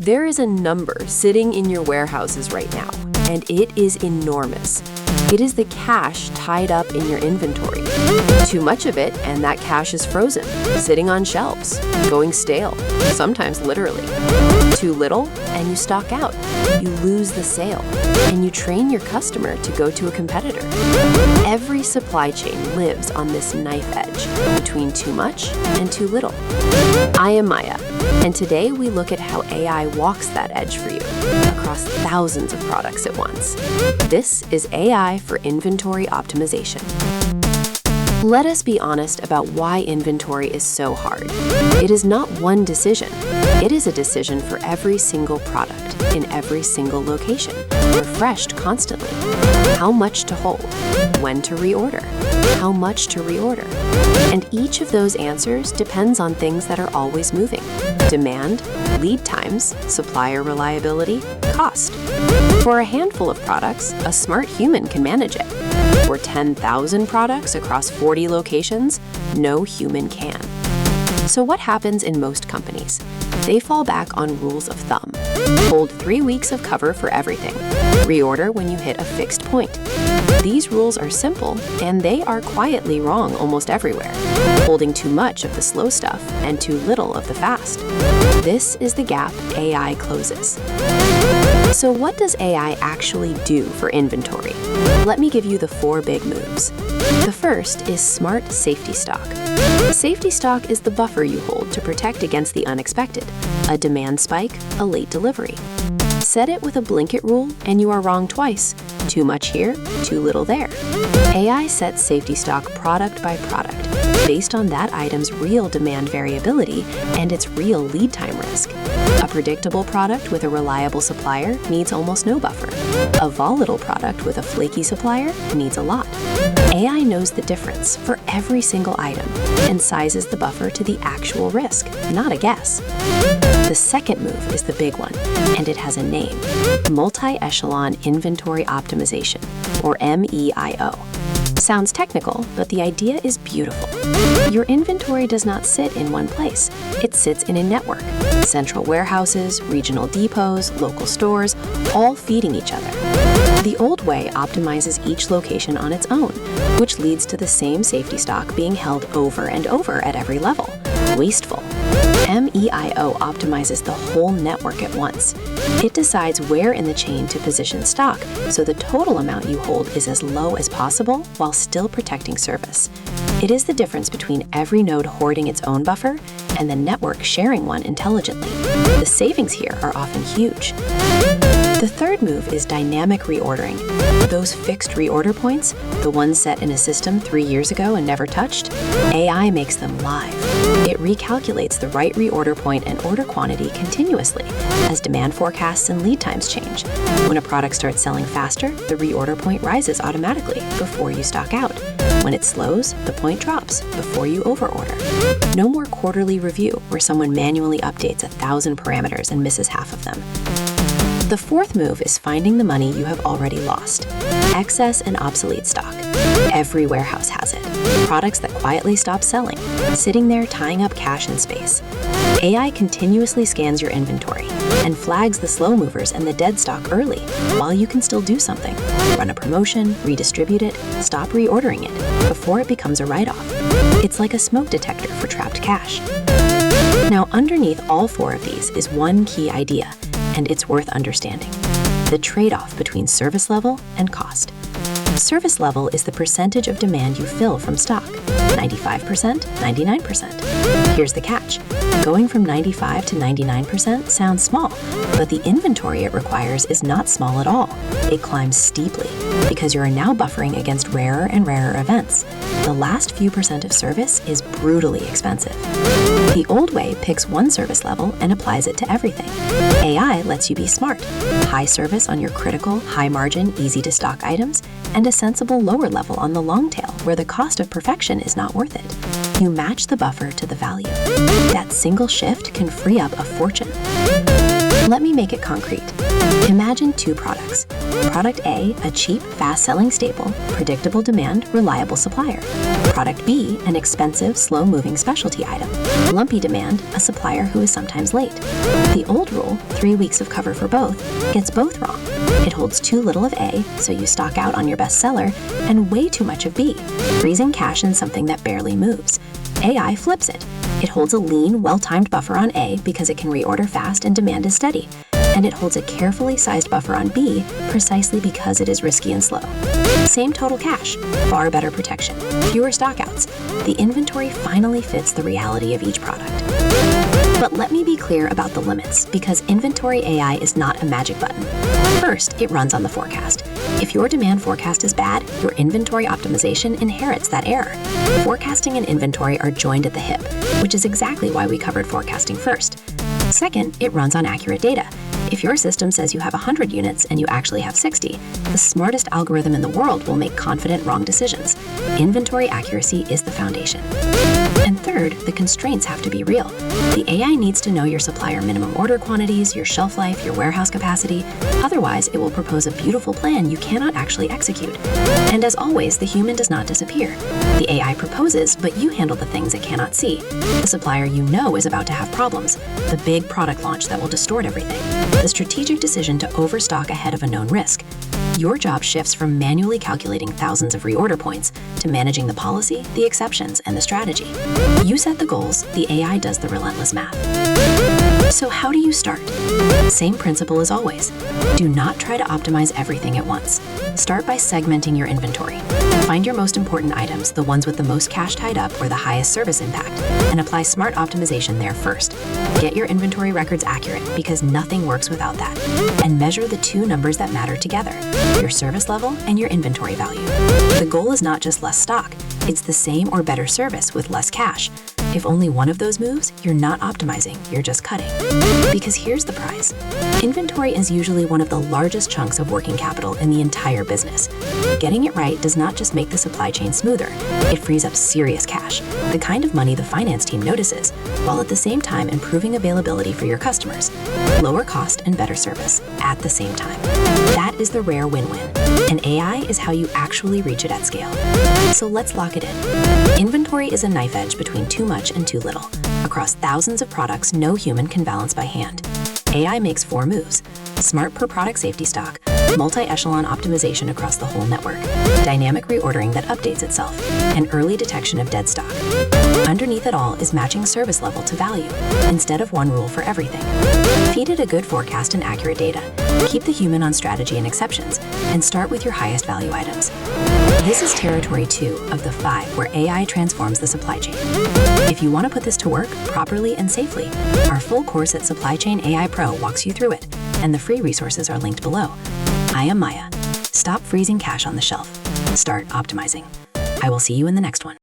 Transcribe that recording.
There is a number sitting in your warehouses right now, and it is enormous. It is the cash tied up in your inventory. Too much of it, and that cash is frozen, sitting on shelves, going stale, sometimes literally. Too little, and you stock out. You lose the sale, and you train your customer to go to a competitor. Every supply chain lives on this knife edge between too much and too little. I am Maya, and today we look at how AI walks that edge for you across thousands of products at once. This is AI for inventory optimization. Let us be honest about why inventory is so hard. It is not one decision. It is a decision for every single product, in every single location, refreshed constantly. How much to hold, when to reorder, how much to reorder. And each of those answers depends on things that are always moving: demand, lead times, supplier reliability, cost. For a handful of products, a smart human can manage it. For 10,000 products across 40 locations, no human can. So what happens in most companies? They fall back on rules of thumb. Hold 3 weeks of cover for everything. Reorder when you hit a fixed point. These rules are simple, and they are quietly wrong almost everywhere, holding too much of the slow stuff and too little of the fast. This is the gap AI closes. So what does AI actually do for inventory? Let me give you the 4 big moves. The first is smart safety stock. Safety stock is the buffer you hold to protect against the unexpected, a demand spike, a late delivery. Set it with a blanket rule and you are wrong twice. Too much here, too little there. AI sets safety stock product by product, based on that item's real demand variability and its real lead time risk. A predictable product with a reliable supplier needs almost no buffer. A volatile product with a flaky supplier needs a lot. AI knows the difference for every single item and sizes the buffer to the actual risk, not a guess. The second move is the big one, and it has a name: Multi-echelon Inventory Optimization, or MEIO. Sounds technical, but the idea is beautiful. Your inventory does not sit in one place. It sits in a network. Central warehouses, regional depots, local stores, all feeding each other. The old way optimizes each location on its own, which leads to the same safety stock being held over and over at every level. Wasteful. MEIO optimizes the whole network at once. It decides where in the chain to position stock, so the total amount you hold is as low as possible while still protecting service. It is the difference between every node hoarding its own buffer and the network sharing one intelligently. The savings here are often huge. The third move is dynamic reordering. Those fixed reorder points, the ones set in a system 3 years ago and never touched, AI makes them live. It recalculates the right reorder point and order quantity continuously as demand forecasts and lead times change. When a product starts selling faster, the reorder point rises automatically before you stock out. When it slows, the point drops before you overorder. No more quarterly review where someone manually updates 1,000 parameters and misses half of them. The fourth move is finding the money you have already lost. Excess and obsolete stock. Every warehouse has it. Products that quietly stop selling, sitting there tying up cash and space. AI continuously scans your inventory and flags the slow movers and the dead stock early while you can still do something. Run a promotion, redistribute it, stop reordering it before it becomes a write-off. It's like a smoke detector for trapped cash. Now, underneath all 4 of these is one key idea, and it's worth understanding: the trade-off between service level and cost. Service level is the percentage of demand you fill from stock. 95%, 99%. Here's the catch. Going from 95 to 99% sounds small, but the inventory it requires is not small at all. It climbs steeply because you are now buffering against rarer and rarer events. The last few percent of service is brutally expensive. The old way picks one service level and applies it to everything. AI lets you be smart. High service on your critical, high-margin, easy-to-stock items, and a sensible lower level on the long tail where the cost of perfection is not worth it. You match the buffer to the value. That single shift can free up a fortune. Let me make it concrete. Imagine two products. Product A, a cheap, fast-selling staple, predictable demand, reliable supplier. Product B, an expensive, slow-moving specialty item, lumpy demand, a supplier who is sometimes late. The old rule, 3 weeks of cover for both, gets both wrong. It holds too little of A, so you stock out on your best seller, and way too much of B, freezing cash in something that barely moves. AI flips it. It holds a lean, well-timed buffer on A because it can reorder fast and demand is steady. And it holds a carefully sized buffer on B precisely because it is risky and slow. Same total cash, far better protection, fewer stockouts. The inventory finally fits the reality of each product. But let me be clear about the limits, because inventory AI is not a magic button. First, it runs on the forecast. If your demand forecast is bad, your inventory optimization inherits that error. Forecasting and inventory are joined at the hip, which is exactly why we covered forecasting first. Second, it runs on accurate data. If your system says you have 100 units and you actually have 60, the smartest algorithm in the world will make confident wrong decisions. Inventory accuracy is the foundation. And third, the constraints have to be real. The AI needs to know your supplier minimum order quantities, your shelf life, your warehouse capacity. Otherwise, it will propose a beautiful plan you cannot actually execute. And as always, the human does not disappear. The AI proposes, but you handle the things it cannot see. The supplier you know is about to have problems. The big product launch that will distort everything. The strategic decision to overstock ahead of a known risk. Your job shifts from manually calculating thousands of reorder points to managing the policy, the exceptions, and the strategy. You set the goals, the AI does the relentless math. So how do you start? Same principle as always. Do not try to optimize everything at once. Start by segmenting your inventory. Find your most important items, the ones with the most cash tied up or the highest service impact, and apply smart optimization there first. Get your inventory records accurate, because nothing works without that. And measure the two numbers that matter together, your service level and your inventory value. The goal is not just less stock, it's the same or better service with less cash. If only one of those moves, you're not optimizing, you're just cutting. Because here's the prize. Inventory is usually one of the largest chunks of working capital in the entire business. Getting it right does not just make the supply chain smoother, it frees up serious cash, the kind of money the finance team notices, while at the same time improving availability for your customers. Lower cost and better service at the same time. That is the rare win-win. And AI is how you actually reach it at scale. So let's lock it in. Inventory is a knife edge between too much and too little. Across thousands of products no human can balance by hand. AI makes 4 moves: smart per product safety stock, multi-echelon optimization across the whole network, dynamic reordering that updates itself, and early detection of dead stock. Underneath it all is matching service level to value, instead of one rule for everything. Feed it a good forecast and accurate data. Keep the human on strategy and exceptions, and start with your highest value items. This is territory 2 of the 5 where AI transforms the supply chain. If you want to put this to work properly and safely, our full course at Supply Chain AI Pro walks you through it, and the free resources are linked below. I am Maya. Stop freezing cash on the shelf. Start optimizing. I will see you in the next one.